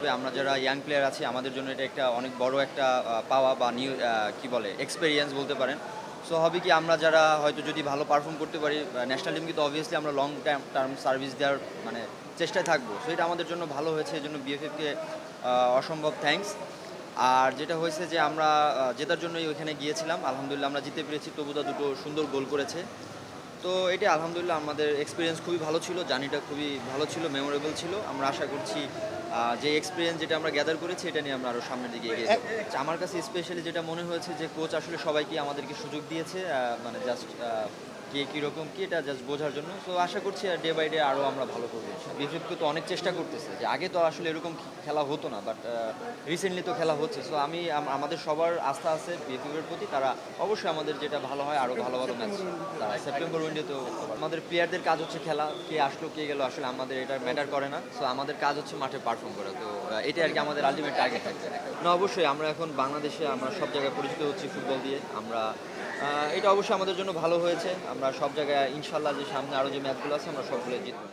তবে আমরা যারা ইয়াং প্লেয়ার আছি আমাদের জন্য এটা একটা অনেক বড় একটা পাওয়া বা নিউ কি বলে এক্সপেরিয়েন্স বলতে পারেন। সো হবে কি আমরা যারা হয়তো যদি ভালো পারফর্ম করতে পারি ন্যাশনাল টিমকে তো অবভিয়াসলি আমরা লং টার্ম সার্ভিস দেওয়ার মানে চেষ্টায় থাকবো। সো এটা আমাদের জন্য ভালো হয়েছে, এজন্য বিএফএফকে অসম্ভব থ্যাঙ্কস। আর যেটা হয়েছে যে আমরা জেতার জন্যই ওইখানে গিয়েছিলাম, আলহামদুলিল্লাহ আমরা জিতে পেরেছি। তবুদা দুটো সুন্দর গোল করেছে। তো এটা আলহামদুলিল্লাহ আমাদের এক্সপিরিয়েন্স খুবই ভালো ছিল, জার্নিটা খুবই ভালো ছিল, মেমোরেবল ছিল। আমরা আশা করছি যে এক্সপিরিয়েন্স যেটা আমরা গ্যাদার করেছি এটা নিয়ে আমরা আরও সামনের দিকে এগিয়ে যাব। আমার কাছে স্পেশালি যেটা মনে হয়েছে যে কোচ আসলে সবাইকে আমাদেরকে সুযোগ দিয়েছে, মানে জাস্ট কে কীরকম কি এটা জাস্ট বোঝার জন্য। তো আশা করছি ডে বাই ডে আরও আমরা ভালো করবো। বিএফএফকে তো অনেক চেষ্টা করতেছে, যে আগে তো আসলে এরকম খেলা হতো না, বাট রিসেন্টলি তো খেলা হচ্ছে। সো আমি আমাদের সবার আস্থা আছে বিএফএফের প্রতি, তারা অবশ্যই আমাদের যেটা ভালো হয় আরও ভালো ভালো ম্যাচ তারা সেপ্টেম্বর উইন্ডোতেও। আমাদের প্লেয়ারদের কাজ হচ্ছে খেলা, কে আসলো কে গেলো আসলে আমাদের এটা ম্যাটার করে না। সো আমাদের কাজ হচ্ছে মাঠে পারফর্ম করা। তো এটাই আর কি আমাদের আলটিমেট টার্গেট থাকবে। না, অবশ্যই আমরা এখন বাংলাদেশে আমরা সব জায়গায় পরিচিত হচ্ছি ফুটবল দিয়ে। আমরা এটা অবশ্যই আমাদের জন্য ভালো হয়েছে। আমরা সব জায়গায় ইনশাল্লাহ যে সামনে আরও যে ম্যাচগুলো আছে আমরা সবগুলো জিতবো।